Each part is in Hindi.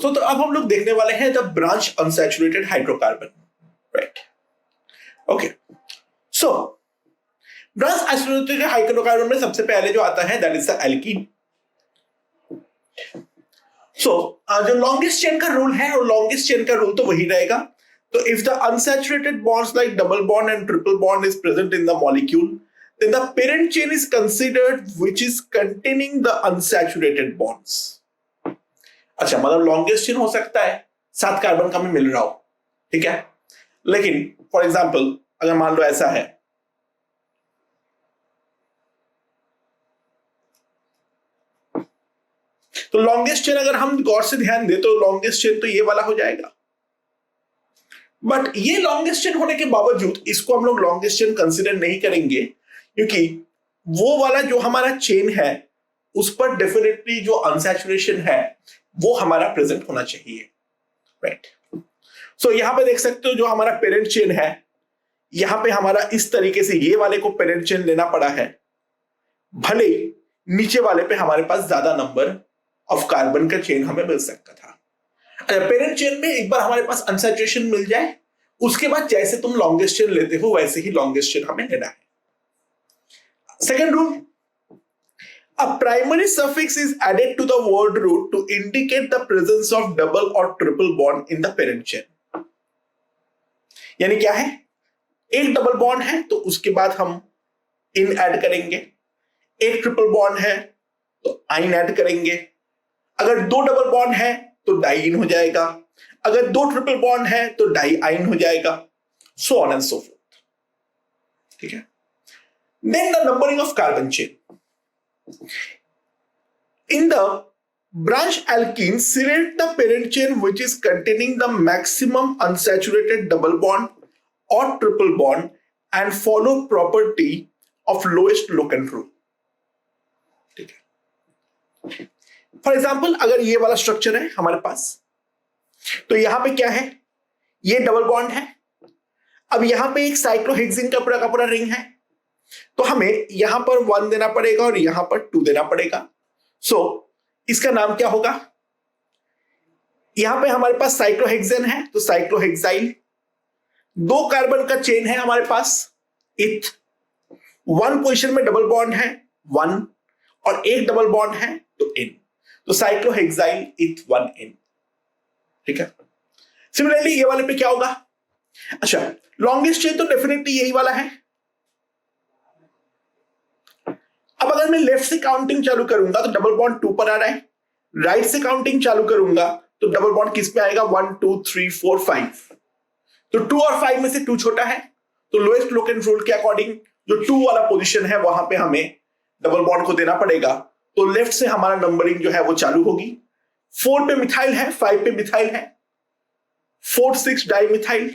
दोस्तों, तो अब हम लोग देखने वाले हैं the branch unsaturated hydrocarbon, right? Okay, so branch unsaturated hydrocarbon में सबसे पहले जो आता है दैट इज द एल्कीन। सो जो लॉन्गेस्ट चेन का रूल है, और लॉन्गेस्ट चेन का रूल तो वही रहेगा। तो if the unsaturated bonds like double bond and triple bond is present in the molecule, then the parent chain is considered which is containing the unsaturated bonds। अच्छा, मतलब लॉन्गेस्ट चेन हो सकता है 7 कार्बन का में मिल रहा हो, ठीक है, लेकिन फॉर एग्जांपल अगर मान लो ऐसा है, तो लॉन्गेस्ट चेन अगर हम गौर से ध्यान दें तो लॉन्गेस्ट चेन तो ये वाला हो जाएगा। बट ये लॉन्गेस्ट चेन होने के बावजूद इसको हम लोग लॉन्गेस्ट चेन कंसिडर नहीं करेंगे, क्योंकि वो वाला जो हमारा चेन है उस पर डेफिनेटली जो अनसैचुरेशन है वो हमारा प्रेजेंट होना चाहिए, राइट? सो यहां पे देख सकते हो जो हमारा पेरेंट चेन है, यहां पे हमारा इस तरीके से ये वाले को पेरेंट चेन लेना पड़ा है, भले नीचे वाले पे हमारे पास ज्यादा नंबर ऑफ कार्बन का चेन हमें मिल सकता था। अच्छा, पेरेंट चेन में एक बार हमारे पास अनसैचुरेशन मिल जाए, उसके बाद जैसे तुम लॉन्गेस्ट चेन लेते हो वैसे ही लॉन्गेस्ट चेन हमें लेना है। Second rule, a primary suffix is added to the word root to indicate the presence of double or triple bond in the parent chain। यानी क्या है, एक डबल बॉन्ड है तो उसके बाद हम इन ऐड करेंगे, एक ट्रिपल बॉन्ड है तो आइन ऐड करेंगे, अगर 2 डबल बॉन्ड है तो डाई इन हो जाएगा, अगर 2 ट्रिपल बॉन्ड है तो डाई आइन हो जाएगा, सो ऑन एंड सो फोर्थ, ठीक है? Then the numbering of carbon chain. In the branch alkene, select the parent chain which is containing the maximum unsaturated double bond or triple bond and follow property of lowest locant rule। ठीक है, फॉर एग्जाम्पल अगर ये वाला स्ट्रक्चर है हमारे पास, तो यहां पे क्या है, ये डबल बॉन्ड है, अब यहां पे एक साइक्लोहेक्सिन का पूरा रिंग है, तो हमें यहां पर 1 देना पड़ेगा और यहां पर 2 देना पड़ेगा। सो इसका नाम क्या होगा, यहां पे हमारे पास साइक्लोहेक्सेन है तो साइक्लोहेक्साइल, 2 कार्बन का चेन है हमारे पास इथ, 1 पोजीशन में डबल बॉन्ड है 1 और एक डबल बॉन्ड है तो इन, तो साइक्लोहेक्साइल इथ 1 इन, ठीक है? सिमिलरली ये वाले पे क्या होगा, अच्छा लॉन्गेस्ट चेन तो डेफिनेटली यही वाला है। अब अगर मैं लेफ्ट से काउंटिंग चालू करूंगा तो डबल बॉन्ड 2 पर आ रहा है, राइट से काउंटिंग चालू करूंगा तो डबल बॉन्ड किस पे आएगा, 1 2 3 4 5, तो 2 और 5 में से 2 छोटा है, तो लोएस्ट लोकेंट रूल के अकॉर्डिंग जो 2 वाला पोजीशन है वहां पे हमें डबल बॉन्ड को देना पड़ेगा, तो लेफ्ट से हमारा नंबरिंग जो है वो चालू होगी। 4 पे मिथाइल है, 5 पे मिथाइल है, 4 6 डाई मिथाइल,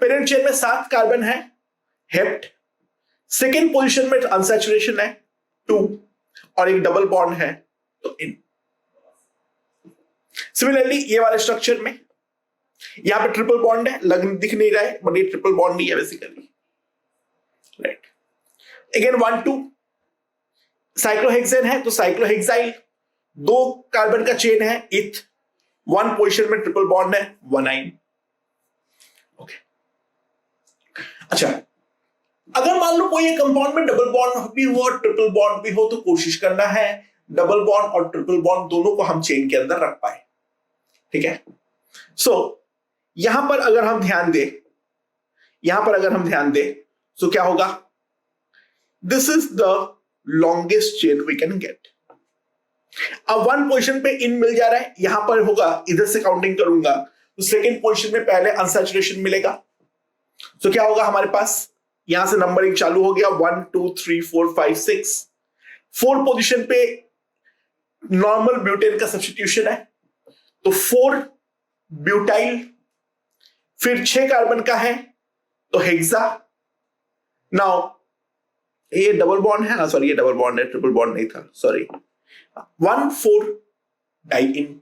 पेरेंट चेन में 7 कार्बन है, हेप्ट, सेकेंड पोजीशन में अनसैचुरेशन है 2 और एक डबल बॉन्ड है तो इन। सिमिलरली ये वाले स्ट्रक्चर में यहां पे ट्रिपल बॉन्ड है, दिख नहीं रहा है बट ये ट्रिपल बॉन्ड नहीं है बेसिकली, राइट? अगेन 1 2 साइक्लोहेक्सेन है तो साइक्लोहेक्साइल, 2 कार्बन का चेन है इथ, 1 पोजीशन में ट्रिपल बॉन्ड है 1 आइन, ओके। अच्छा, अगर मान लो कोई कंपाउंड में डबल बॉन्ड भी हो और ट्रिपल बॉन्ड भी हो तो कोशिश करना है डबल बॉन्ड और ट्रिपल बॉन्ड दोनों को हम चेन के अंदर रख पाए, ठीक है? सो यहां पर अगर हम ध्यान दें तो क्या होगा, this is the longest chain we can get. अब 1 पोजीशन पे इन मिल जा रहा है, यहां पर होगा, इधर से काउंटिंग करूंगा तो सेकेंड पोजीशन में पहले अनसैचुरेशन मिलेगा, तो क्या होगा हमारे पास, यहां से नंबरिंग चालू हो गया 1 2 3 4 5 6, 4 पोजीशन पे नॉर्मल ब्यूटेन का सब्स्टिट्यूशन है तो 4 ब्यूटाइल, फिर 6 कार्बन का है तो हेक्सा, नाउ ये डबल बॉन्ड है ना, सॉरी ये डबल बॉन्ड है, ट्रिपल बॉन्ड नहीं था, सॉरी, 1 4 डाई इन,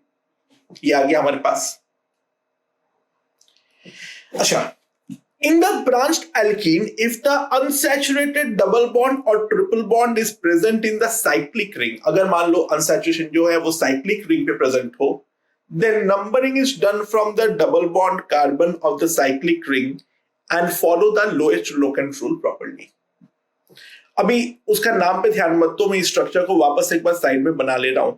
ये आ गया हमारे पास। अच्छा, in the branched alkene, if the unsaturated double bond or triple bond is present in the cyclic ring, अगर मान लो unsaturation जो है वो cyclic ring पे present हो, then numbering is done from the double bond carbon of the cyclic ring and follow the Loesch-Locant rule properly. अभी उसका नाम पे ध्यान मत दो, मैं इस स्ट्रक्चर को वापस एक बार साइड में बना ले रहा हूं.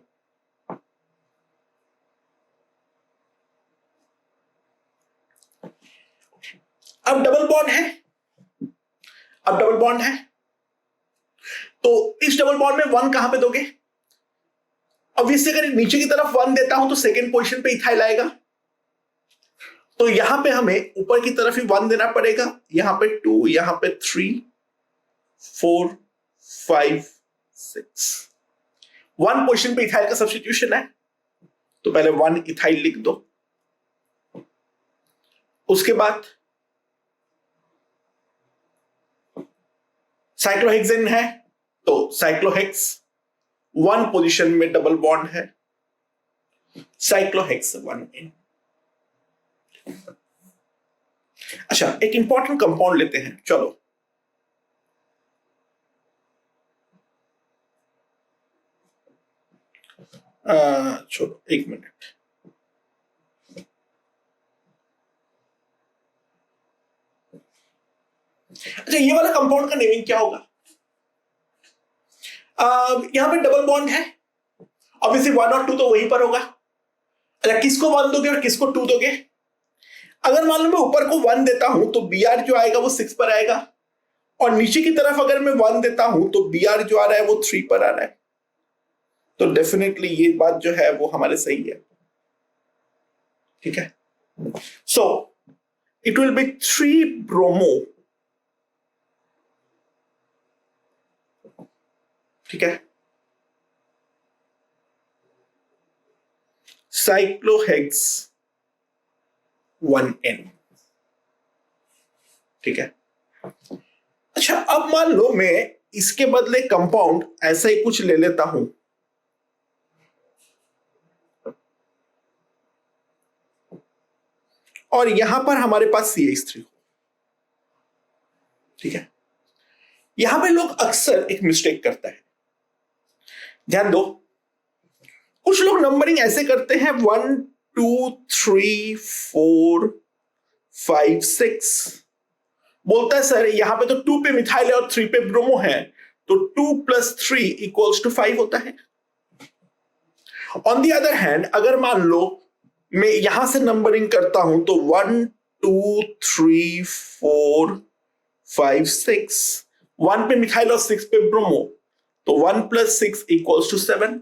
अब डबल बॉन्ड है, तो इस डबल बॉन्ड में वन कहां पे दोगे? ऑब्वियसली अगर नीचे की तरफ वन देता हूं तो सेकेंड पोजीशन पे इथाइल आएगा, तो यहां पे हमें ऊपर की तरफ ही वन देना पड़ेगा. यहां पे 2, यहां पे 3, 4, 5, 6. वन पोजीशन पे इथाइल का सब्स्टिट्यूशन है, तो पहले 1 इथाइल लिख दो. उसके बाद साइक्लोहेक्सेन है, तो साइक्लोहेक्स 1 पोजीशन में डबल बॉन्ड है, साइक्लोहेक्स 1N. अच्छा, एक इंपॉर्टेंट कंपाउंड लेते हैं. चलो, छोड़ो, एक मिनट. अच्छा, ये वाला कंपाउंड का नेमिंग क्या होगा? यहां पे डबल बॉन्ड है, ऑब्वियसली 1 और 2 तो वहीं पर होगा. अच्छा, किसको 1 दोगे और किसको 2 दोगे? अगर मान लो मैं ऊपर को 1 देता हूं तो Br जो आएगा वो 6 पर आएगा, और नीचे की तरफ अगर मैं 1 देता हूं तो Br जो आ रहा है वो 3 पर आ रहा है. तो डेफिनेटली ये बात जो है वो हमारे सही है. ठीक है, so it will be 3 bromo. ठीक है, साइक्लोहेक्स 1N. ठीक है. अच्छा, अब मान लो मैं इसके बदले कंपाउंड ऐसा ही कुछ ले लेता हूं. और यहां पर हमारे पास CH3 हो. ठीक है, यहां पे लोग अक्सर एक मिस्टेक करते हैं. ध्यान दो, कुछ लोग नंबरिंग ऐसे करते हैं 1, 2, 3, 4, 5, 6. बोलता है सर यहां पे तो 2 पे मिथाइल है और 3 पे ब्रोमो है, तो 2 + 3 = 5 होता है. ऑन द अदर हैंड, अगर मान लो मैं यहां से नंबरिंग करता हूं तो 1, 2, 3, 4, 5, 6. 1 पे मिथाइल और 6 पे ब्रोमो, तो 1 + 6 = 7.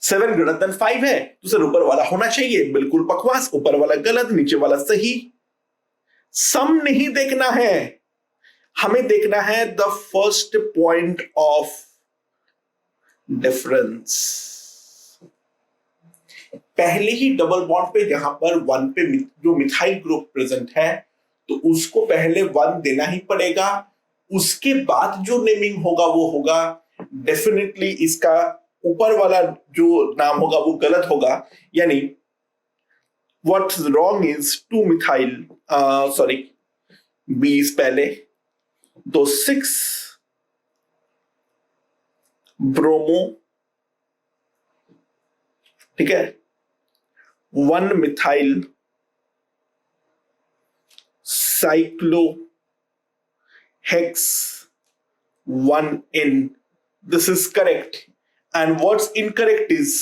7 > 5 है, तो सर ऊपर वाला होना चाहिए. बिल्कुल बकवास, ऊपर वाला गलत, नीचे वाला सही. सम नहीं देखना है, हमें देखना है the first point of difference. पहले ही डबल बॉन्ड पे जहां पर 1 पे जो मिथाइल ग्रुप प्रेजेंट है, तो उसको पहले 1 देना ही पड़ेगा. उसके बाद जो नेमिंग होगा वो होगा. डेफिनेटली इसका ऊपर वाला जो नाम होगा वो गलत होगा. यानी what's wrong is 2 methyl, sorry, B पहले, तो 6 ब्रोमो. ठीक है, 1 methyl cyclo hex 1N. This is correct. And what's incorrect is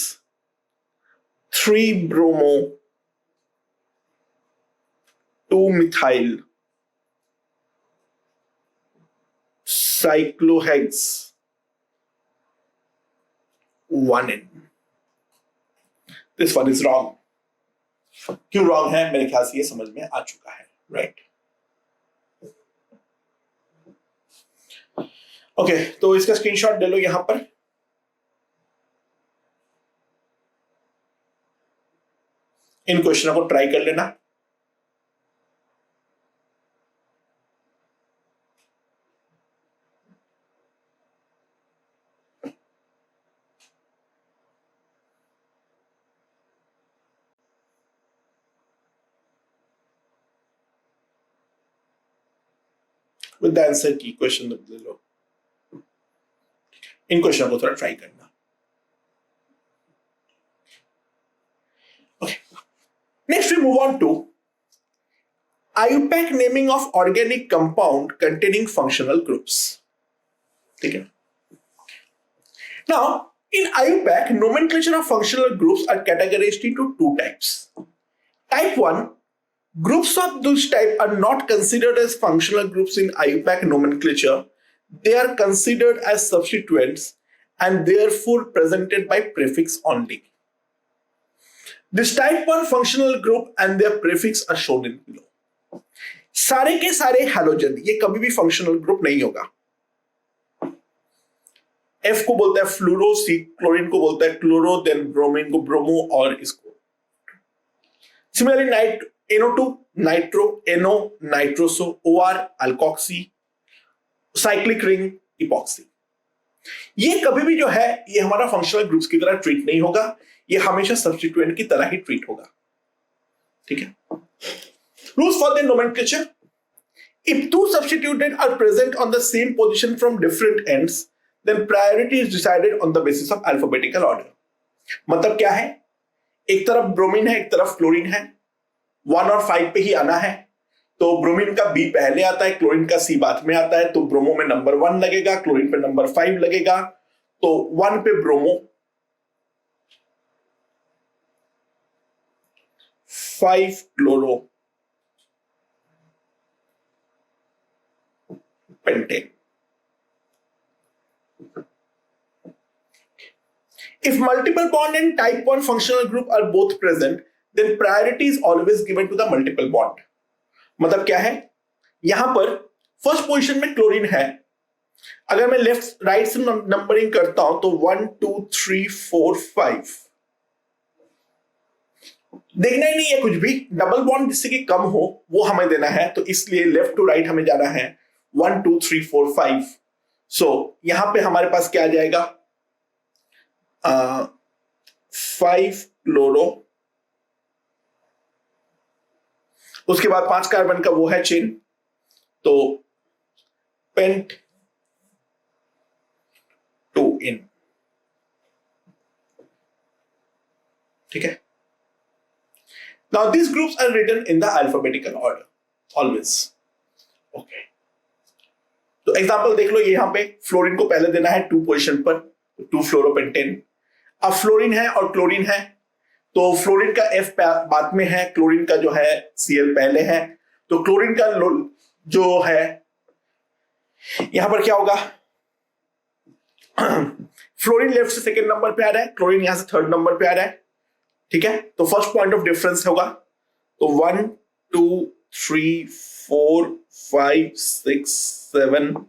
3 bromo 2 methyl cyclohex 1N. This one is wrong. क्यों wrong है? मेरे ख्याल से ये समझ में आ चुका है, right? ओके, तो इसका स्क्रीनशॉट ले लो यहां पर. इन क्वेश्चनों को ट्राई कर लेना. विद द आंसर की क्वेश्चन ले लो. इन क्वेश्चन को थोड़ा ट्राई करना. move on to IUPAC naming of organic compound containing functional groups. ठीक है. Now, in IUPAC, nomenclature of functional groups are categorized into two types. Type 1, groups of this type are not considered as functional groups in IUPAC nomenclature. They are considered as substituents and therefore presented by prefix only. This type 1 functional group and their prefix are shown in below. सारे के सारे हैलोजन ये कभी भी फंक्शनल ग्रुप नहीं होगा. F को बोलता है फ्लूरो, सी क्लोरीन को बोलता है क्लोरो, देन ब्रोमीन को ब्रोमो और इसको. Similarly NO2 nitro, NO nitroso, OR alkoxy, cyclic ring epoxy. ये कभी भी जो है ये हमारा फंक्शनल ग्रुप्स की तरह ट्रीट नहीं होगा, ये हमेशा सब्स्टिट्यूएंट की तरह ही ट्रीट होगा. ठीक है. Rules for the nomenclature. If two substituent are present on the same position from different ends, then priority is decided on the basis of alphabetical order. मतलब क्या है, एक तरफ ब्रोमीन है, एक तरफ क्लोरीन है, 1 और 5 पे ही आना है. तो ब्रोमीन का B पहले आता है, क्लोरीन का C बाद में आता है. तो ब्रोमो में नंबर 1 लगेगा, क्लोरीन पे नंबर 5 लगेगा. तो 1 पे bromo, 5 chloro pentane. If multiple bond and type 1 functional group are both present, then priority is always given to the multiple bond. मतलब क्या है, यहां पर फर्स्ट पोजीशन में क्लोरीन है. अगर मैं लेफ्ट राइट से नंबरिंग करता हूं तो 1 2 3 4 5. देखना ही नहीं है कुछ भी, डबल बॉन्ड जिससे कि कम हो वो हमें देना है. तो इसलिए लेफ्ट टू राइट हमें जाना है 1 2 3 4 5. सो यहां पे हमारे पास क्या आ जाएगा, 5 क्लोरो, उसके बाद 5 कार्बन का वो है चेन, तो पेंट 2 इन. ठीक है. Now these groups are written in the alphabetical order always. Okay. तो एग्जांपल देख लो, ये यहां पे फ्लोरीन को पहले देना है 2 पोजीशन पर, 2 फ्लोरोपेंटेन. अब फ्लोरीन है और क्लोरीन है, तो फ्लोरीन का F बाद में है, क्लोरीन का जो है Cl पहले है. तो क्लोरीन का जो है यहां पर क्या होगा, फ्लोरीन लेफ्ट से सेकंड नंबर पे आ रहा है, क्लोरीन यहां से थर्ड नंबर पे आ रहा है. ठीक है. तो फर्स्ट पॉइंट ऑफ डिफरेंस होगा. तो 1 2 3 4 5 6 7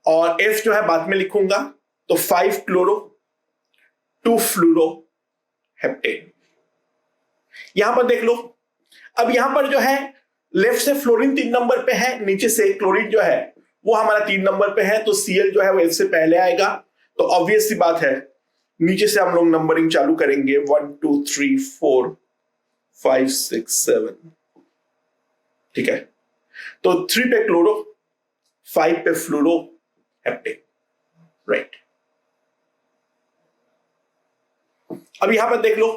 और F जो है बाद में लिखूंगा. तो 5 क्लोरो 2 फ्लूरो हेप्टेन. यहां पर देख लो, अब यहां पर जो है लेफ्ट से फ्लोरीन 3 नंबर पे है, नीचे से क्लोरीन जो है वो हमारा 3 नंबर पे है. तो Cl जो है वो F से पहले आएगा. तो ऑब्वियस सी बात है, नीचे से हम लोग नंबरिंग चालू करेंगे 1 2 3 4 5 6 7. ठीक है. तो 3 पे क्लोरो, 5 पे फ्लूरो हेप्टेन. राइट. अब यहां पर देख लो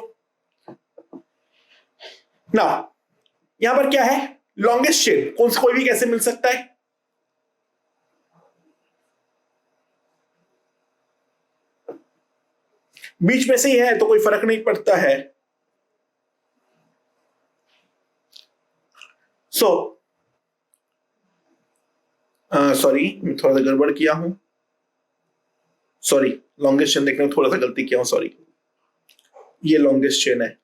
ना, यहां पर क्या है, लॉन्गेस्ट चेन कौन सा, कोई भी कैसे मिल सकता है. बीच में से ही है तो कोई फर्क नहीं पड़ता है. सॉरी मैं थोड़ा सा गड़बड़ किया हूं. सॉरी, लॉन्गेस्ट चेन देखने में थोड़ा सा गलती किया हूं. सॉरी, ये लॉन्गेस्ट चेन है.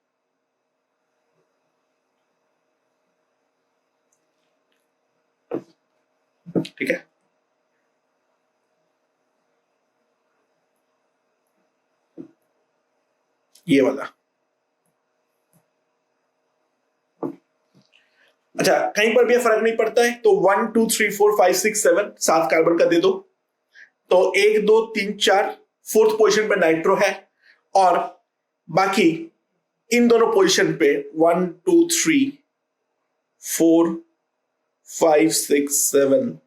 ठीक है. ये वाला. अच्छा, कहीं पर भी फर्क नहीं पड़ता है. तो 1 2 3 4 5 6 7 7 कार्बन का दे दो. तो 1 2 3 4 फोर्थ पोजीशन पे नाइट्रो है, और बाकी इन दोनों पोजीशन पे 1 2 3 4 5 6 7.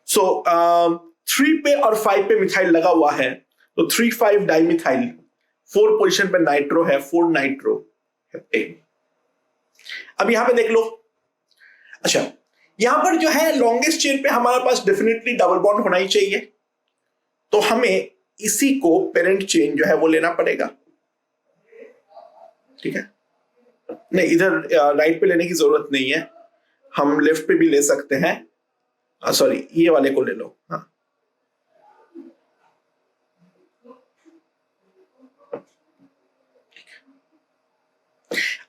सो 3 पे और 5 पे मिथाइल लगा हुआ है. तो 3 5 डाइमिथाइल, 4 पोजीशन पे नाइट्रो है, 4 नाइट्रो हेप्टेन. अब यहां पे देख लो, अच्छा यहां पर जो है लॉन्गेस्ट चेन पे हमारे पास डेफिनेटली डबल बॉन्ड होना ही चाहिए, तो हमें इसी को पेरेंट चेन जो है वो लेना पड़ेगा, ठीक है। नहीं, इधर राइट पे लेने की जरूरत नहीं है, हम लेफ्ट पे भी ले सकते हैं, सॉरी ये वाले को ले लो, हाँ।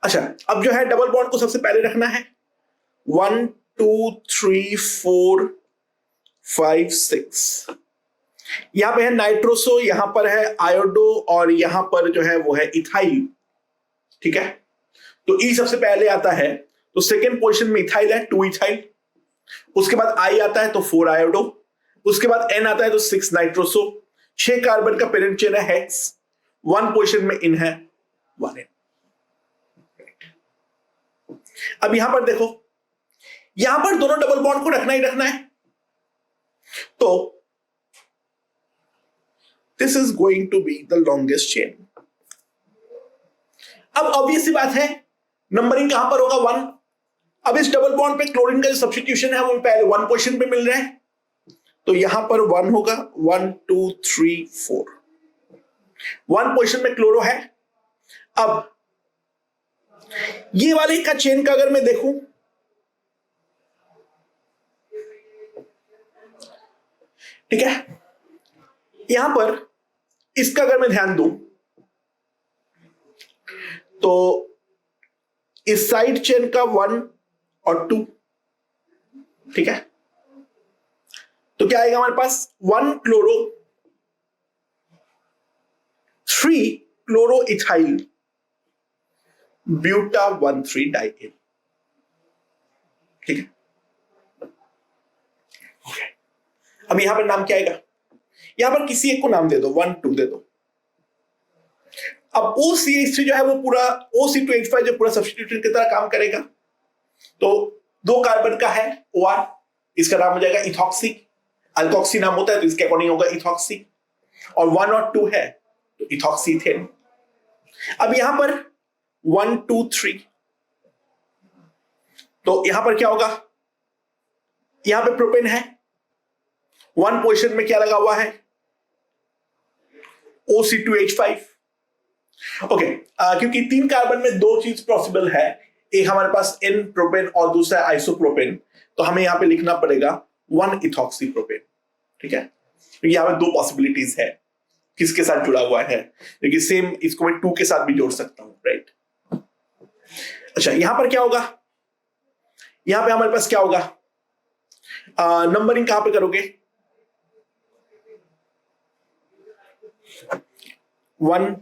अच्छा, अब जो है डबल बॉन्ड को सबसे पहले रखना है 1 2 3 4 5 6, यहां पे है नाइट्रोसो, यहां पर है आयोडो और यहां पर जो है वो है इथाइल, ठीक है। तो ई सबसे पहले आता है, तो सेकेंड पोजीशन में इथाइल है 2 इथाइल, उसके बाद आई आता है तो 4 आयोडो, उसके बाद एन आता है तो 6 नाइट्रोसो, 6 कार्बन का पेरेंट चेन है हेक्स, 1 पोजीशन में इन है 1 एन। अब यहां पर देखो, यहां पर दोनों डबल बॉन्ड को रखना ही रखना है, तो this is going to be the longest chain. अब ऑब्वियस सी बात है, नंबरिंग कहां पर होगा 1। अब इस डबल बॉन्ड पे क्लोरीन का जो सब्स्टिट्यूशन है वो पहले 1 पोजीशन पे मिल रहा है, तो यहां पर 1 होगा, 1 2 3 4, 1 पोजीशन में क्लोरो है। अब ये वाले का चेन का अगर मैं देखूं, ठीक है, यहां पर इसका अगर मैं ध्यान दूं तो इस साइड चेन का 1 और 2, ठीक है, तो क्या आएगा हमारे पास 1 क्लोरो 3 क्लोरो इथाइल ब्यूटा 1,3 डाइएन, ठीक है। अब यहां पर नाम क्या आएगा, यहां पर किसी एक को नाम दे दो, 1 2 दे दो। अब OCH3 जो है वो पूरा OC2H5 जो पूरा सब्स्टिट्यूशन की तरह काम करेगा, तो 2 कार्बन का है OR, इसका नाम हो जाएगा इथॉक्सी, अल्कोक्सी नाम होता है तो इसके अकॉर्डिंग होगा इथॉक्सी, और 1 और 2 है तो इथॉक्सीथेन। अब यहां पर 1 2 3, तो यहां पर क्या होगा, यहां पे प्रोपेन है, 1 पोजीशन में क्या लगा हुआ है OC2H5, ओके। क्योंकि 3 कार्बन में 2 चीज पॉसिबल है, एक हमारे पास N प्रोपेन और दूसरा आइसोप्रोपेन, तो हमें यहां पे लिखना पड़ेगा 1 इथॉक्सी प्रोपेन, ठीक है। तो यहां पे 2 पॉसिबिलिटीज है किसके साथ जुड़ा हुआ है, क्योंकि सेम इसको मैं 2 के साथ भी जोड़ सकता हूं, राइट। अच्छा, यहां पर क्या होगा, यहां पे हमारे पास क्या होगा, नंबरिंग कहां पे करोगे, 1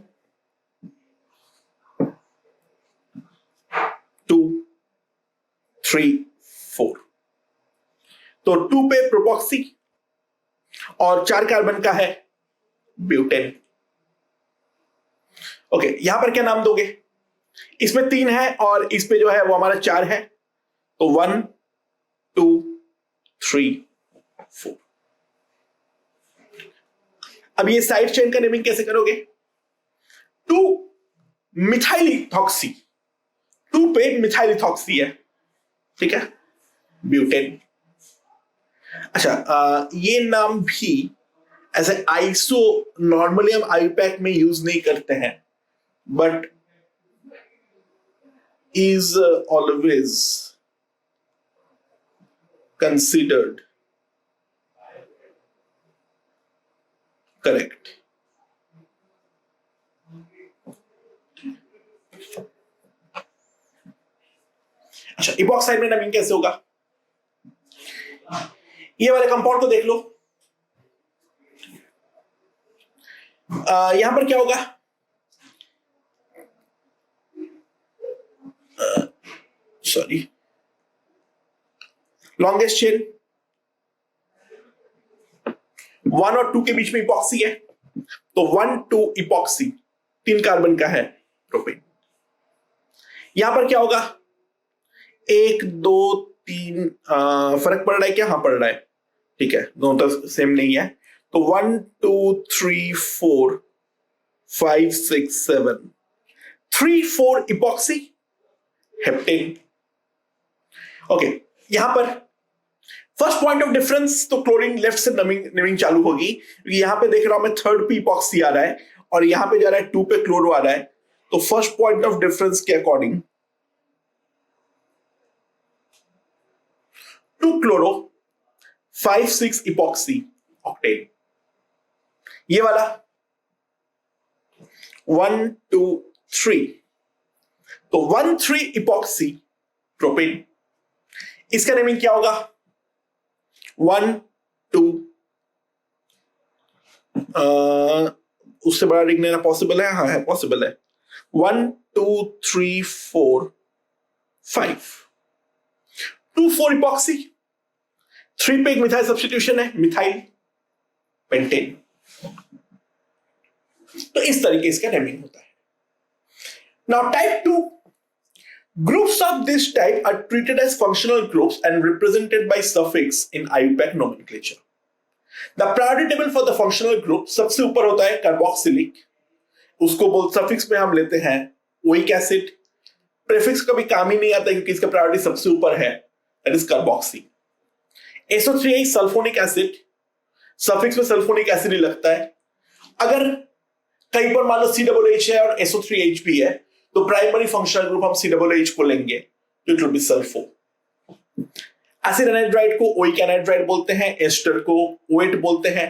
2 3 4, तो 2 पे प्रोपॉक्सी और 4 कार्बन का है ब्यूटेन, ओके। यहां पर क्या नाम दोगे, इसमें 3 है और इस पे जो है वो हमारा 4 है, तो 1 2 3 4। अब ये साइड चेन का नेमिंग कैसे करोगे, 2 मिथाइलिथॉक्सी, 2 पे मिथाइलिथॉक्सी है, ठीक है, ब्यूटेन। अच्छा, ये नाम भी ऐसे आइसो नॉर्मली हम आईपैक में यूज नहीं करते हैं, but is always considered correct. अच्छा, इपॉक्साइड में नमीन कैसे होगा, ये वाले कंपाउंड को देख लो, यहां पर क्या होगा, सॉरी, लॉन्गेस्ट चेन 1 और 2 के बीच में इपॉक्सी है, तो 1 2 इपॉक्सी, 3 कार्बन का है प्रोपेन। यहां पर क्या होगा, 1 2 3, फर्क पड़ रहा है क्या, हाँ पड़ रहा है, ठीक है, दोनों तो सेम नहीं है, तो 1 2 3 4 5 6 7, 3 4 इपॉक्सी हेप्टेन। ओके, यहां पर फर्स्ट पॉइंट ऑफ डिफरेंस तो क्लोरीन लेफ्ट से नेमिंग चालू होगी, क्योंकि यहां पे देख रहा हूं मैं 3rd पे इपॉक्सी आ रहा है और यहां पे जा रहा है 2 पे क्लोरो आ रहा है। तो फर्स्ट पॉइंट ऑफ डिफरेंस के अकॉर्डिंग 2 क्लोरो 5,6 इपॉक्सी ऑक्टेन, ये वाला 1 2 3, तो 1,3 इपॉक्सी प्रोपेन, इसका नेमिंग क्या होगा 1 2, उससे बड़ा रिंग लेना पॉसिबल है? हाँ है, पॉसिबल है। 1 2 3 4 5, 2 4 इपॉक्सी, 3 पे एक मिथाइल सब्स्टिट्यूशन है, मिथाइल पेंटेन। तो इस तरीके इसका नेमिंग होता है। Now type 2, groups of this type are treated as functional groups and represented by suffix in IUPAC nomenclature. The priority table for the functional group सबसे ऊपर होता है कार्बोक्सिलिक, उसको बोल सफिक्स में हम लेते हैं ओइक एसिड। प्रीफिक्स का भी काम ही नहीं आता क्योंकि इसका प्रायोरिटी सबसे ऊपर है, that is carboxy. SO3H sulphonic acid, suffix में सल्फोनिक एसिड ही लगता है। अगर कहीं पर मान लो COOH है और SO3H भी है तो प्राइमरी फंक्शनल ग्रुप हम COOH को लेंगे, तो it will be sulpho. Acid anhydride को ओइक एनहाइड्राइड बोलते हैं, एस्टर को ओएट बोलते हैं,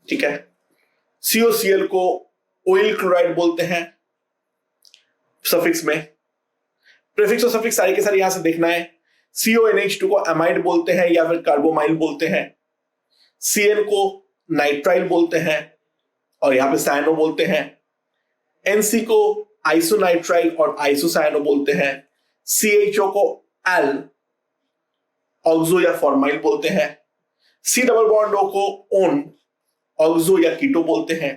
ठीक है। COCl को ओइल क्लोराइड बोलते हैं सफिक्स में। प्रीफिक्स और सफिक्स सारे के सारे यहां से देखना है। CONH2 को एमाइड बोलते हैं या फिर कार्बोमाइल बोलते हैं। CN को नाइट्राइल बोलते हैं और यहां पे साइनो बोलते हैं। NC को आइसोनाइट्राइल और आइसोसाइनो बोलते हैं। CHO को एल ऑक्सो या फॉर्माइल बोलते हैं। C डबल बॉन्ड O को ओन ऑक्सो या कीटो बोलते हैं।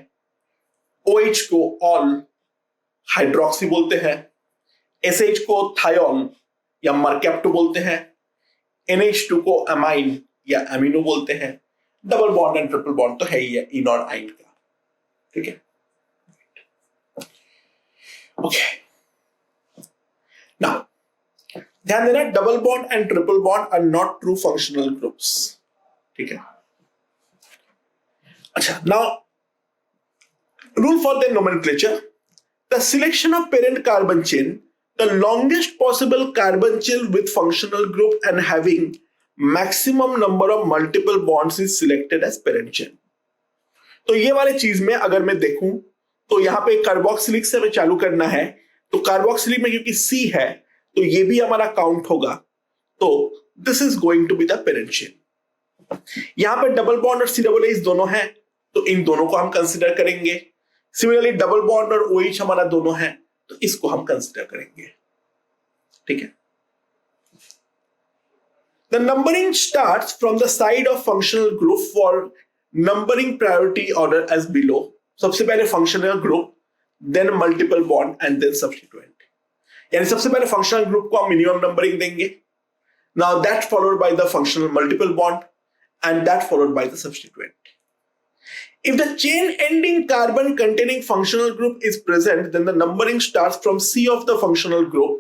OH को ऑल हाइड्रोक्सी बोलते हैं। SH को थायोन या मरकेप्टो बोलते हैं। NH2 को अमाइन या अमीनो बोलते हैं। Double bond and triple bond तो है ही है इन और आइन का, ठीक है। ओके, नाउ ध्यान देना, double bond and triple bond are not true functional groups, ठीक है। अच्छा, now rule for the nomenclature, the selection of parent carbon chain, the longest possible carbon chain with functional group and having maximum number of multiple bonds is selected as parent chain। तो ये वाले चीज में अगर मैं देखूं तो यहां पे कार्बोक्सिलिक से हमें चालू करना है, तो कार्बोक्सिलिक में क्योंकि C है तो ये भी हमारा काउंट होगा, तो this is going to be the parent chain. यहां पे डबल बॉन्ड और COOH दोनों हैं तो इन दोनों को हम कंसिडर करेंगे। सिमिलरली डबल बॉन्ड और OH हमारा दोनों है तो इसको हम कंसिडर करेंगे, ठीक है। The numbering starts from the side of functional group for numbering priority order as below। सबसे पहले functional group, then multiple bond and then substituent। यानी सबसे पहले functional group को हम minimum numbering देंगे, now that followed by the functional multiple bond and that followed by the substituent। If the chain ending carbon containing functional group is present, then the numbering starts from C of the functional group.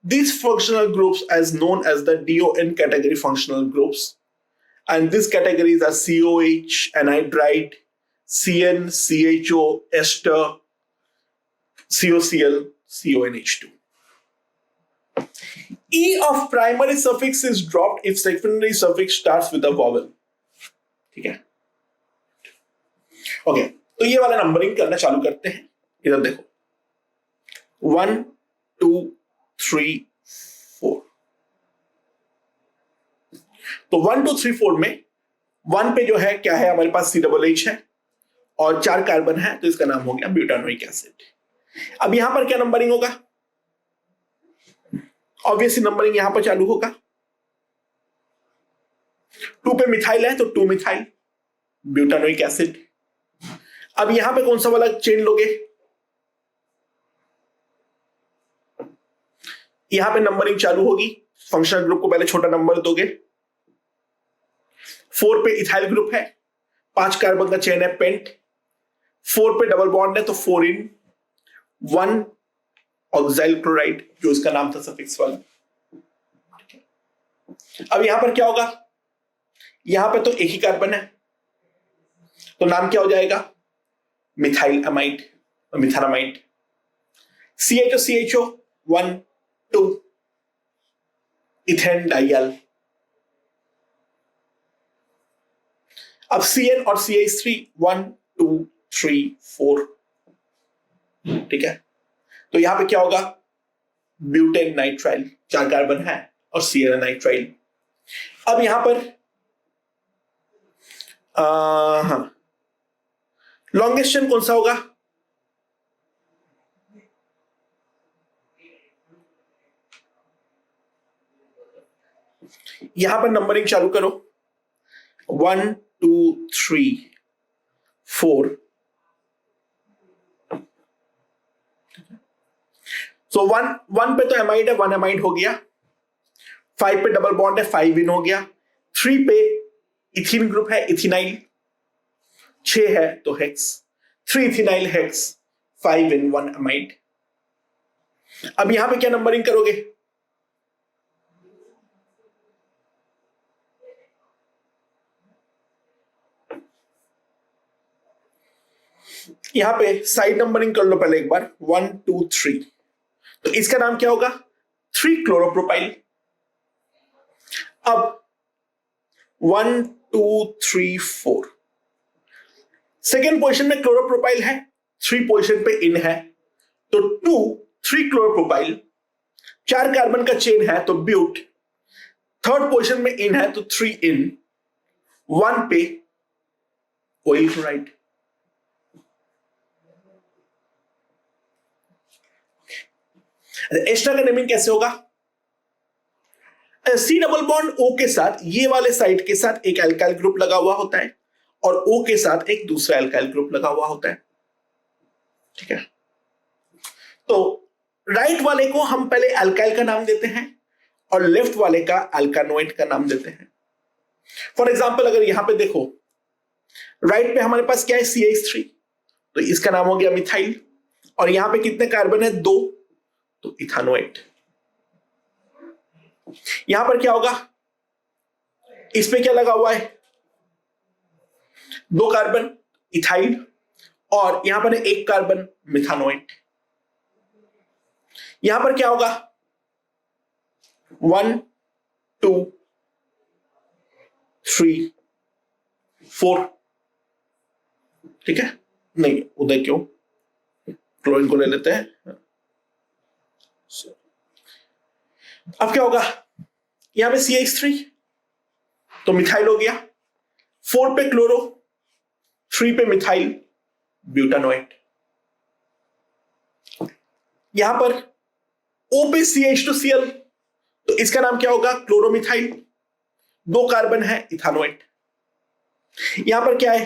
These functional groups as known as the DON category functional groups, and these categories are COH, anhydride, CN, CHO, ester, COCl, CONH2। E of primary suffix is dropped if secondary suffix starts with a vowel, ठीक है। ओके, तो ये वाला नंबरिंग करना चालू करते हैं। इधर देखो 1 2 3 4, तो 1 2 3 4 में 1 पे जो है क्या है हमारे पास COOH है और 4 कार्बन है तो इसका नाम हो गया ब्यूटानोइक एसिड। अब यहां पर क्या नंबरिंग होगा, ऑब्वियसली नंबरिंग यहां पर चालू होगा। 2 पे मिथाइल है तो 2 मिथाइल ब्यूटानोइक एसिड। अब यहां पे कौन सा वाला चेन लोगे, यहां पे नंबरिंग चालू होगी, फंक्शनल ग्रुप को पहले छोटा नंबर दोगे। 4 पे इथाइल ग्रुप है, 5 कार्बन का चेन है पेंट। 4 पे डबल बॉन्ड है तो 4 इन 1 ऑक्साइल क्लोराइड, जो इसका नाम था सफिक्स वाला। अब यहां पर क्या होगा, यहां पे तो एक ही कार्बन है, तो नाम क्या हो जाएगा, methyl amide, methanamide. CHO CHO 1 2 ethane dial. अब CN और CH3 1 2 3 4, ठीक है। तो यहां पे क्या होगा, ब्यूटेन नाइट्राइल, 4 कार्बन है और CN नाइट्राइल। अब यहां पर हाँ, लॉन्गेस्ट चेन कौन सा होगा, यहां पर नंबरिंग चालू करो, 1 2 3 4। सो 1 पे तो एमाइड है, 1 एमाइड हो गया। 5 पे डबल बॉन्ड है, 5 इन हो गया। 3 पे इथिन ग्रुप है, इथिनाइल। 6 है तो हेक्स, 3 इथिनाइल हेक्स, 5 इन 1 एमाइड। अब यहां पे क्या नंबरिंग करोगे, यहां पे साइड नंबरिंग कर लो पहले एक बार, 1 2 3। तो इसका नाम क्या होगा, 3 क्लोरोप्रोपाइल। अब 1 2 3 4, सेकेंड पोजीशन में क्लोरोप्रोपाइल है, 3 पोजीशन पे इन है, तो 2 3 क्लोरोप्रोपाइल, 4 कार्बन का चेन है तो ब्यूट। थर्ड पोजीशन में इन है तो 3 इन, 1 पे ऑयल क्लोराइड। एक्स्ट्रा का नेमिंग कैसे होगा, C डबल बॉन्ड O के साथ ये वाले साइड के साथ एक अल्काइल ग्रुप लगा हुआ होता है और O के साथ एक दूसरा अल्काइल ग्रुप लगा हुआ होता है, ठीक है। तो राइट वाले को हम पहले अल्काइल का नाम देते हैं और लेफ्ट वाले का अल्कानोइड का नाम देते हैं। फॉर एग्जांपल अगर यहां पे देखो, राइट पे हमारे पास क्या है, CH3, तो इसका नाम हो गया मिथाइल। और यहां पे कितने कार्बन है, 2, तो इथानोएट। यहां पर क्या होगा, इस पे क्या लगा हुआ है, 2 कार्बन इथाइल और यहां पर 1 कार्बन मिथानोएट। यहां पर क्या होगा, 1 2 3 4, ठीक है। नहीं उधर क्यों, क्लोरीन को ले लेते हैं। अब क्या होगा, यहां पे CH3 तो मिथाइल हो गया, 4 पे क्लोरो, 3 पे मिथाइल, ब्यूटानोएट। यहां पर O पे CH2Cl, तो इसका नाम क्या होगा, क्लोरोमिथाइल, 2 कार्बन है, इथानोएट। यहां पर क्या है,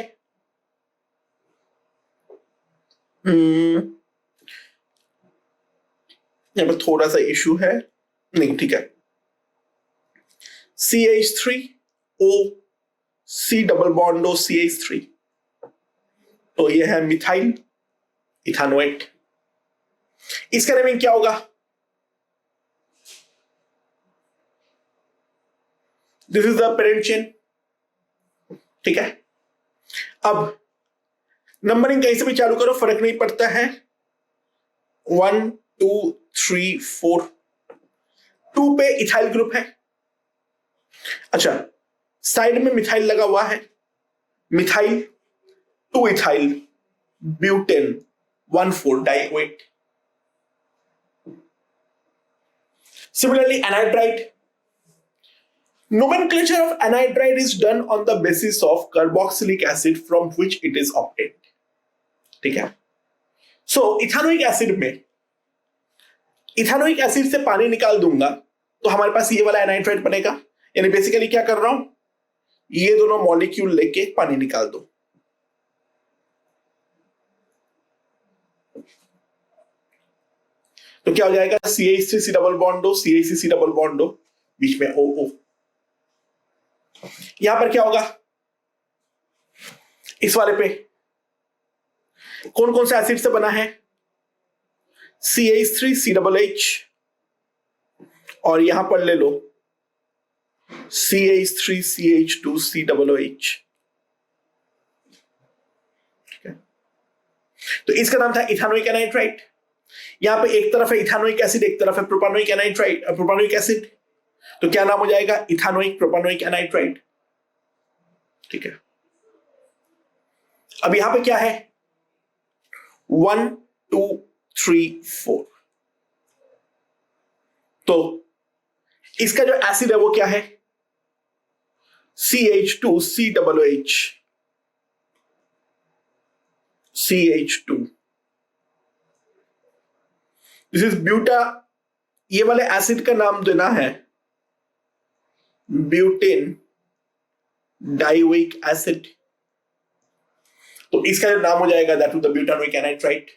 यहां पर थोड़ा सा इशू है, नहीं ठीक है, CH3O, C double bond O CH3, तो यह है मिथाइल इथानोएट। इसका नेमिंग क्या होगा, this is the parent chain, ठीक है। अब नंबरिंग कहीं से भी चालू करो, फर्क नहीं पड़ता है, 1 2 3 4। 2 पे इथाइल ग्रुप है, अच्छा साइड में मिथाइल लगा हुआ है, methyl 2 ethyl, butane 1 4 डाइओएट। Similarly, anhydride. Nomenclature of anhydride is done on the basis of carboxylic acid from which it is obtained. ठीक है। सो इथानोइक एसिड में, इथानोइक एसिड से पानी निकाल दूंगा तो हमारे पास ये वाला एनहाइड्राइड बनेगा। यानी बेसिकली क्या कर रहा हूं, ये दोनों मॉलिक्यूल लेके पानी निकाल दो। तो क्या हो जाएगा, CH3C डबल बॉन्ड दो, CH3C डबल बॉन्ड दो, बीच में OO। यहां पर क्या होगा, इस वाले पे कौन कौन से एसिड से बना है, CH3CH और यहां पर ले लो CH3CH2COOH। तो इसका नाम था इथानोइक एनाइट्राइट। यहां पे एक तरफ है इथानोइक एसिड, एक तरफ है प्रोपानोइक एनाइट्राइट, प्रोपानोइक एसिड। तो क्या नाम हो जाएगा? Ethanoic propanoic anhydride. ठीक है। अब यहां पे क्या है? 1 2 3 4। तो इसका जो एसिड है वो क्या है? CH2COOH, CH2। This is buta. ये वाले एसिड का नाम देना है ब्यूटेन डाइओइक एसिड। तो इसका जो नाम हो जाएगा that to the butanoic anhydride.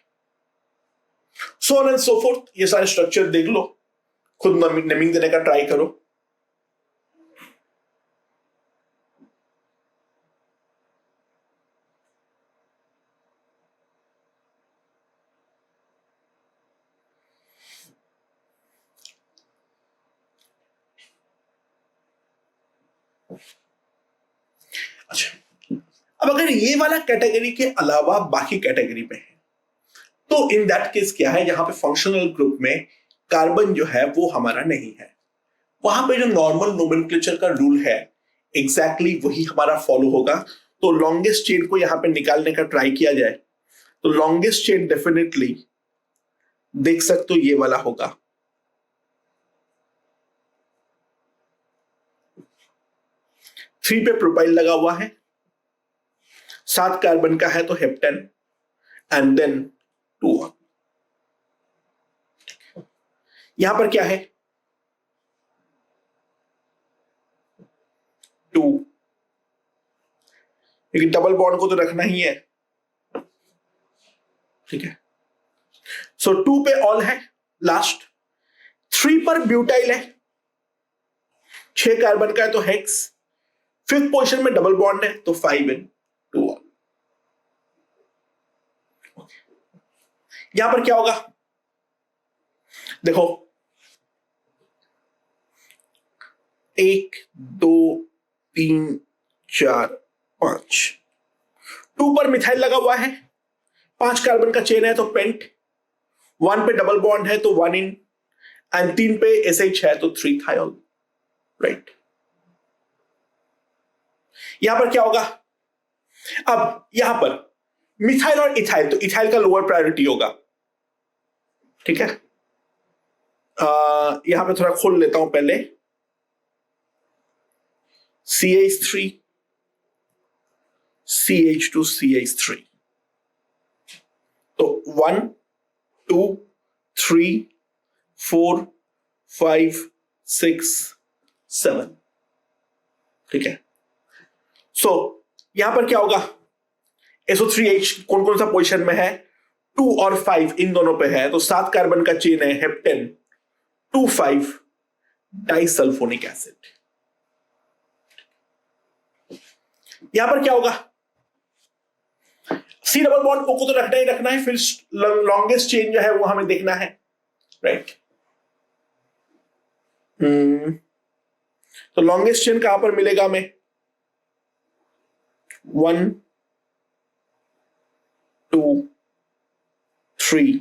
So on and so forth. ये सारे स्ट्रक्चर देख लो, खुद नेमिंग देने का ट्राई करो। अच्छा, अब अगर ये वाला कैटेगरी के अलावा बाकी कैटेगरी में है तो इन दैट केस क्या है? यहां पे फंक्शनल ग्रुप में कार्बन जो है वो हमारा नहीं है। वहां पे जो नॉर्मल नोमेनक्लेचर का रूल है एग्जैक्टली वही हमारा फॉलो होगा। तो लॉन्गेस्ट चेन को यहां पे निकालने का ट्राई किया जाए तो लॉन्गेस्ट चेन डेफिनेटली देख सकते हो ये वाला होगा। थ्री पे प्रोपाइल लगा हुआ है, 7 कार्बन का है तो हेप्टेन एंड देन 2। यहां पर क्या है? 2, क्योंकि डबल बॉन्ड को तो रखना ही है। ठीक है। सो 2 पे ऑल है लास्ट। 3 पर ब्यूटाइल है, 6 कार्बन का है तो हेक्स। 5th पोजीशन में डबल बॉन्ड है तो 5 इन 2 ऑल। यहां पर क्या होगा? देखो 1 2 3 4 5। 2 पर मिथाइल लगा हुआ है, 5 कार्बन का चेन है तो पेंट। 1 पे डबल बॉन्ड है तो 1 इन एंड 3 पे SH है तो 3 थायोल। राइट। यहां पर क्या होगा? अब यहां पर मिथाइल और इथाइल, तो इथाइल का लोअर प्रायोरिटी होगा। ठीक है। यहां पे थोड़ा खोल लेता हूं पहले। CH3 CH2 CH3। तो 1 2 3 4 5 6 7। ठीक है। सो यहां पर क्या होगा? SO3H कौन कौन सा पोजीशन में है? 2 और 5 इन दोनों पे है तो 7 कार्बन का चेन है हेप्टेन 2 5 डाइसल्फोनिक एसिड। यहां पर क्या होगा? C डबल बॉन्ड को तो रखना ही रखना है, फिर लॉन्गेस्ट चेन जो है वो हमें देखना है। राइट। तो लॉन्गेस्ट चेन कहां पर मिलेगा हमें? 1 2 3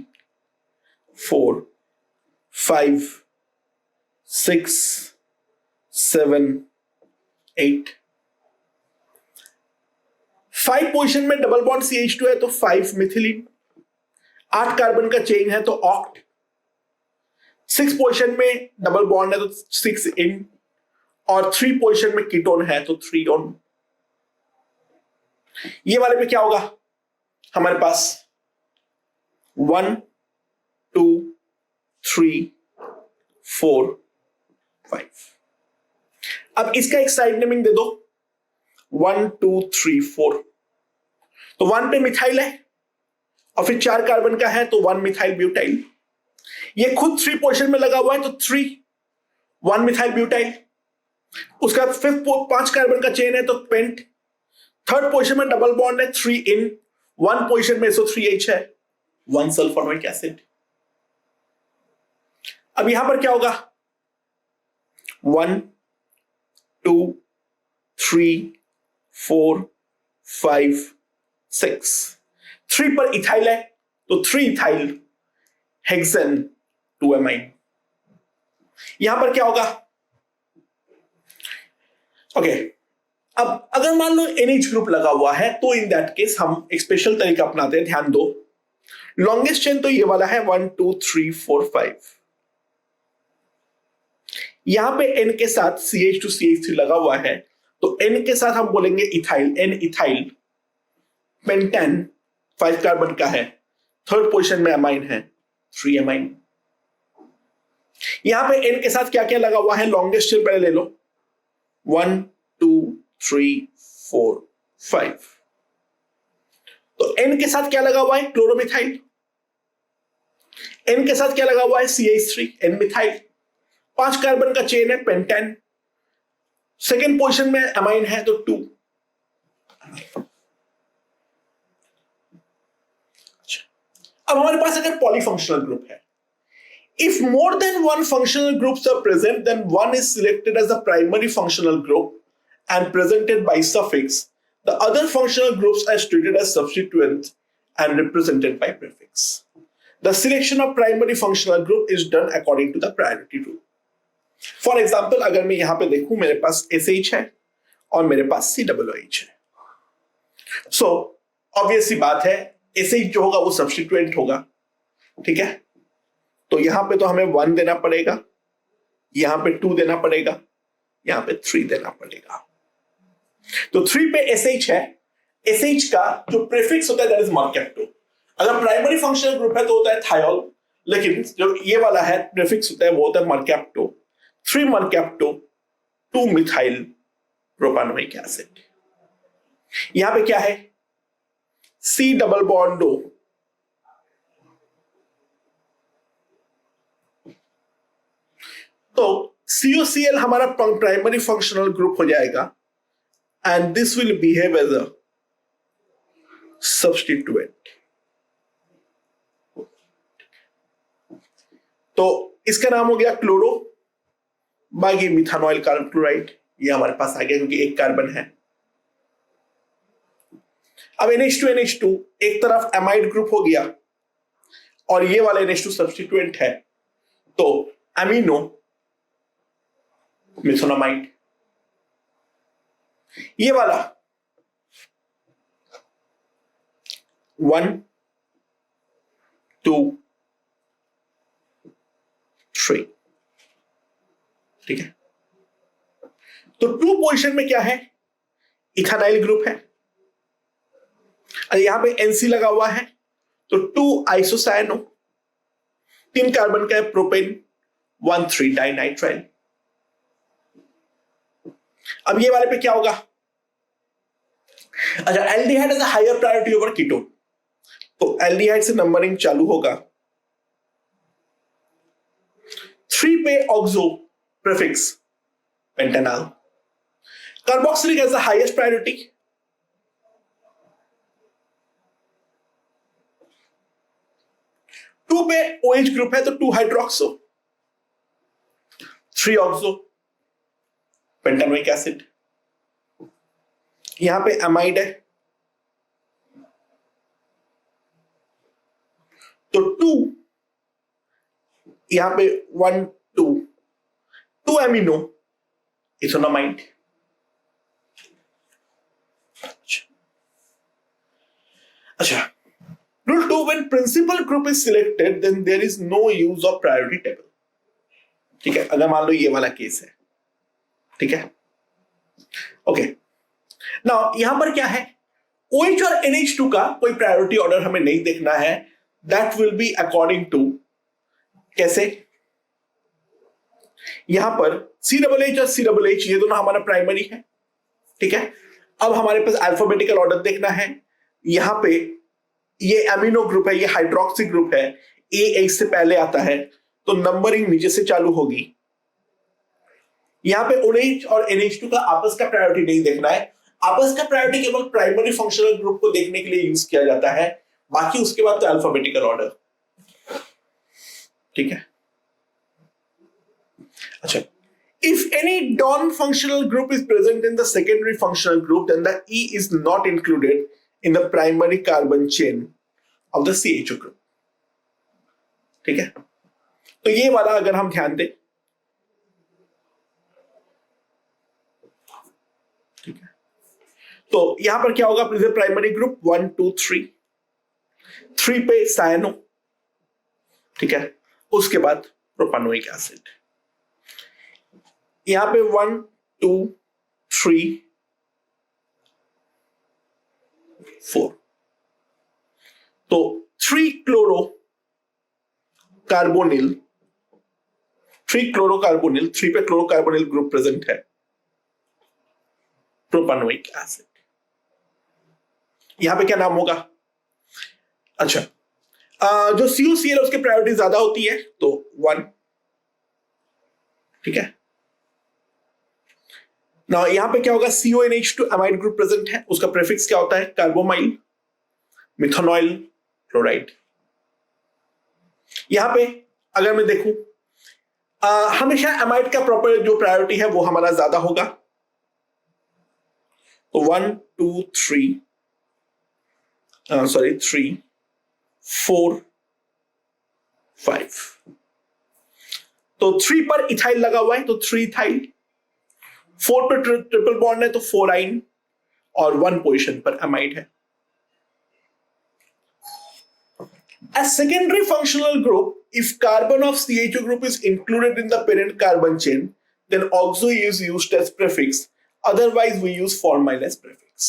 4 5 6 7 8। 5 पोजीशन में डबल बॉन्ड CH2 है तो 5 मिथिलीन। 8 कार्बन का चेन है तो ऑक्ट। 6 पोजीशन में डबल बॉन्ड है तो 6 इन और 3 पोजीशन में कीटोन है तो 3 ऑन। ये वाले पे क्या होगा? हमारे पास 1 2 3 4 5। अब इसका एक साइड नेमिंग दे दो 1 2 3 4। तो 1 पे मिथाइल है और फिर 4 कार्बन का है तो 1 मिथाइल ब्यूटाइल। ये खुद 3 पोजीशन में लगा हुआ है तो 3 1 मिथाइल ब्यूटाइल। उसका 5 कार्बन का चेन है तो पेंट। 3rd पोजीशन में डबल बॉन्ड है 3 इन। 1 पोजीशन में SO3H है 1 सल्फोनिक एसिड। अब यहां पर क्या होगा, 1 2 3 4 5 6, 3 पर इथाइल है तो 3 इथाइल हेक्सेन 2 एमाइन। यहां पर क्या होगा, ओके अब अगर मान लो NH ग्रुप लगा हुआ है तो इन दैट केस हम एक स्पेशल तरीका अपनाते हैं। ध्यान दो, लॉन्गेस्ट चेन तो ये वाला है 1 2 3 4 5, यहां पे N के साथ CH2 CH3 लगा हुआ है तो N के साथ हम बोलेंगे ethyl, N ethyl, pentane 5 carbon का है, थर्ड पोजीशन में अमाइन है 3 अमाइन। यहां पे N के साथ क्या क्या लगा हुआ है, लॉन्गेस्ट चेन पहले ले लो, 1 2 3 4 5, तो N के साथ क्या लगा हुआ है, क्लोरोमिथाइल। N के साथ क्या लगा हुआ है, CH3 N मिथाइल, 5 कार्बन का चेन है पेंटेन, सेकेंड पोजीशन में अमाइन है तो 2। अब हमारे पास अगर पॉलीफंक्शनल ग्रुप है, if more than one functional groups are present, then one is selected as a primary functional group and presented by suffix. The other functional groups are treated as substituents and represented by prefix. The selection of primary functional group is done according to the priority rule. For example, अगर मैं यहां पे देखूं, मेरे पास SH है और मेरे पास COOH है, so obvious सी बात है SH जो होगा वो सब्स्टिट्यूएंट होगा, ठीक है। तो यहां पे तो हमें 1 देना पड़ेगा, यहां पे 2 देना पड़ेगा, यहां पे 3 देना पड़ेगा। तो 3 पे SH है, SH का जो प्रीफिक्स होता है दैट इज मर्कैप्टो। अगर प्राइमरी फंक्शनल ग्रुप है तो होता है थायोल, लेकिन जो ये वाला है प्रीफिक्स होता है वो होता है mercapto, 3 mercapto 2 methyl propanoic acid. यहां पे क्या है, C डबल बॉन्ड O, तो COCl हमारा प्राइमरी फंक्शनल ग्रुप हो जाएगा and this will behave as a substituent. तो इसका नाम हो गया क्लोरो, बाकी मिथानॉइल कार्बन क्लोराइड ये हमारे पास आ गया क्योंकि एक कार्बन है। अब NH2 एक तरफ एमाइड ग्रुप हो गया और ये वाला NH2 सब्स्टिट्यूएंट है तो अमीनो मिथोनामाइड। ये वाला 1 2 3, ठीक है। तो 2 पोजीशन में क्या है, इथानाइल ग्रुप है, यहां पे NC लगा हुआ है तो 2 आइसोसायनो, 3 कार्बन का है प्रोपेन, 1 3 डाइनाइट्राइल। अब ये वाले पे क्या होगा, अच्छा aldehyde is a higher priority over ketone, तो एल्डिहाइड से नंबरिंग चालू होगा। 3 पे oxo prefix pentanol, carboxylic as the highest priority, 2 पे OH ग्रुप है तो 2 हाइड्रोक्सो, 3 ऑक्सो पेंटानोइक एसिड, यहां पे अमाइड है तो 2, यहां पे 1 2 एमिनो इथोनामाइड। अच्छा, rule 2, when principal group is selected then there is no use of priority table, ठीक है। अगर मान लो ये वाला केस है, ठीक है, ओके। नाउ यहां पर क्या है, OH और NH2 का कोई प्रायोरिटी ऑर्डर हमें नहीं देखना है, that will be according to, कैसे, यहां पर COOH और COOH ये दोनों हमारा प्राइमरी है, ठीक है। अब हमारे पास अल्फाबेटिकल ऑर्डर देखना है, यहां पे ये अमीनो ग्रुप है, ये हाइड्रोक्सी ग्रुप है, A से पहले आता है तो नंबरिंग नीचे से चालू होगी। यहां पे OH और NH2 का आपस का प्रायोरिटी नहीं देखना है, आपस का प्रायोरिटी केवल प्राइमरी फंक्शनल ग्रुप को देखने के लिए यूज किया जाता है, बाकी उसके बाद तो अल्फाबेटिकल ऑर्डर, ठीक है। अच्छा, if any non-functional group is present in the secondary functional group, then the E is not included in the primary carbon chain of the CHO group. ठीक है, तो ये वाला अगर हम ध्यान दें, ठीक है, तो यहां पर क्या होगा, प्रेजेंट प्राइमरी ग्रुप 1 2 3, 3 पे सायनो, ठीक है, उसके बाद प्रोपानोइक एसिड, यहां पे 1 2 3 4, तो 3 क्लोरो कार्बोनिल, 3 क्लोरोकार्बोनिल, 3 पे क्लोरोकार्बोनिल ग्रुप प्रेजेंट है, प्रोपानोइक एसिड। यहां पे क्या नाम होगा, अच्छा, जो CuCl है उसकी प्रायोरिटी ज्यादा होती है, तो 1, ठीक है ना। यहां पे क्या होगा, CONH2 अमाइड ग्रुप प्रेजेंट है, उसका प्रीफिक्स क्या होता है, कार्बोमाइल, मिथेनॉइल क्लोराइड। यहां पे अगर मैं देखूं, हमेशा अमाइड का प्रॉपर जो प्रायोरिटी है वो हमारा ज्यादा होगा, तो 1 2 3 3 4 5, तो 3 पर इथाइल लगा हुआ है, तो 3 इथाइल, 4 पर ट्रिपल बॉन्ड है तो 4 आइन, और 1 पोजीशन पर अमाइड है। A secondary functional group, if carbon of CHO group is included in the parent carbon chain, then oxo is used as prefix, otherwise we use formyl as prefix.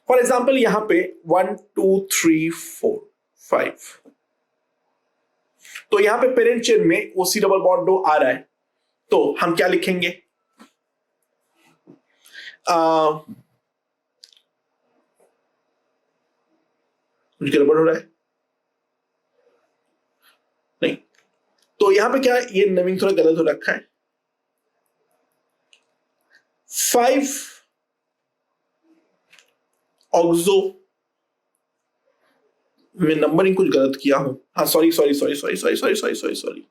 For example, यहां पे 1 2 3 4 5, तो यहां पे पेरेंट चेन में वो C डबल बॉन्ड आ रहा है, तो हम क्या लिखेंगे, कुछ गड़बड़ हो रहा है, नहीं, तो यहां पे क्या, ये नवीन थोड़ा गलत हो रखा है, 5 ऑक्सो में नंबरिंग कुछ गलत किया हूं, हाँ sorry sorry sorry sorry sorry sorry sorry sorry sorry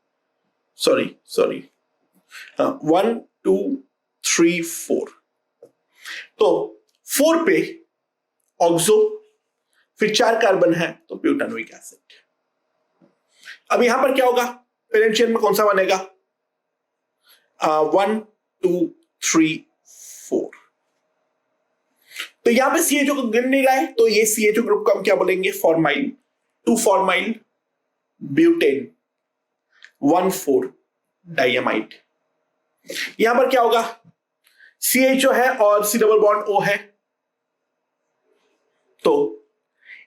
sorry sorry, हाँ 1 2 3 4, तो 4 पे ऑक्सो, फिर 4 कार्बन है तो ब्यूटानोइक एसिड। अब यहां पर क्या होगा, पेरेंट चेन में कौन सा बनेगा, 1 2 3 4, तो यहां पे CHO को गिन नहीं रहा है, तो ये CHO ग्रुप को हम क्या बोलेंगे, फॉर्माइल, 2 फॉर्माइल ब्यूटेन 1 4 डाइअमाइड। यहां पर क्या होगा, CHO है और C डबल बॉन्ड O है, तो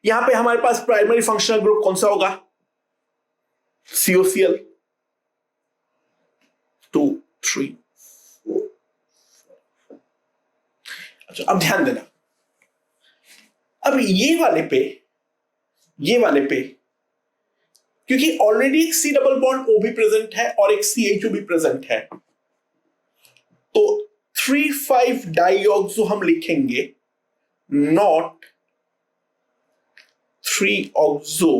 यहां पे हमारे पास प्राइमरी फंक्शनल ग्रुप कौन सा होगा, COCl 2 3 4। अच्छा, अब ध्यान देना, अब ये वाले पे क्योंकि ऑलरेडी एक C डबल बॉन्ड O भी प्रेजेंट है और एक CHO भी प्रेजेंट है, तो 3,5 डाइऑक्सो हम लिखेंगे, नॉट 3 ऑक्सो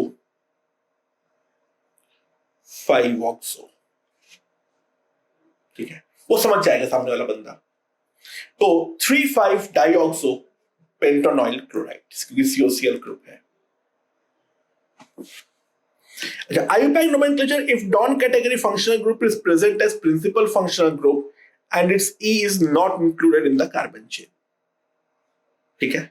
5 ऑक्सो, ठीक है, वो समझ जाएगा सामने वाला बंदा। तो 3,5 डाइऑक्सो पेंटानॉइल क्लोराइड, क्योंकि COCl ग्रुप है। अच्छा, IUPAC nomenclature, if non category functional group is present as principal functional group and its E is not included in the carbon chain, ठीक है,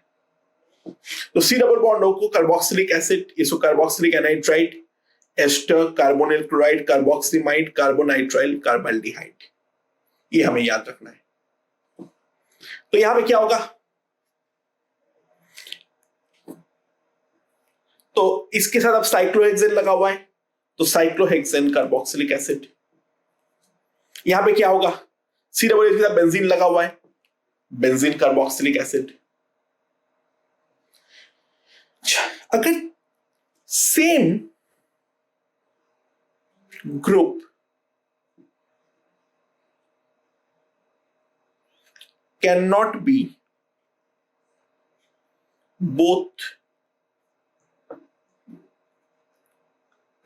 तो C डबल बॉन्ड O को कार्बोक्सिलिक एसिड, इसको carboxylic anhydride, ester, carbonyl chloride, carboxamide, carbonitrile, carbaldehyde, ये हमें याद रखना है। तो यहां पे क्या होगा, तो इसके साथ अब साइक्लोहेक्सेन लगा हुआ है, तो साइक्लोहेक्सेन कार्बोक्सिलिक एसिड। यहां पे क्या होगा, C डबल के साथ बेंजीन लगा हुआ है, बेंजीन कार्बोक्सिलिक एसिड। अगर same group can not be both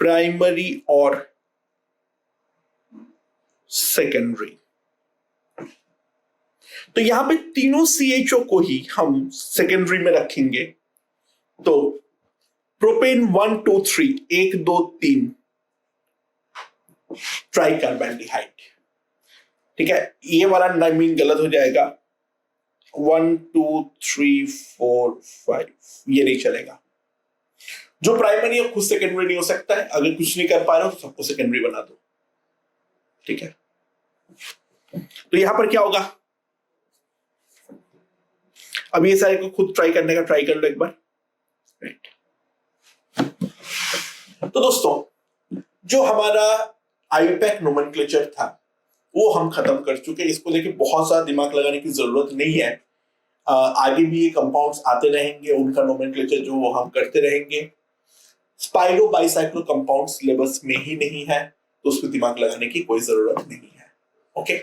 primary और सेकेंडरी। तो यहां पे तीनों CHO को ही हम सेकेंडरी में रखेंगे। तो प्रोपेन 1 2 3 1 2 3 ट्राइकार्बेंडिहाइड। ठीक है, ये वाला नाइमिंग गलत हो जाएगा। 1 2 3 4 5 ये नहीं चलेगा। जो प्राइमरी है खुद सेकेंडरी नहीं हो सकता है। अगर कुछ नहीं कर पा रहे हो तो सबको सेकेंडरी बना दो। ठीक है, तो यहां पर क्या होगा, अब ये सारे को खुद ट्राई करने का ट्राई कर लो एक बार। राइट, तो दोस्तों जो हमारा आईपैक नोमेनक्लेचर था वो हम खत्म कर चुके। इसको लेके बहुत सारा दिमाग लगाने की जरूरत नहीं है। आगे भी ये कंपाउंड्स आते रहेंगे, उनका नोमेनक्लेचर जो वो हम करते रहेंगे। स्पाइरो बाइसाइक्लो कंपाउंड सिलेबस में ही नहीं है, तो उसको दिमाग लगाने की कोई जरूरत नहीं है। ओके।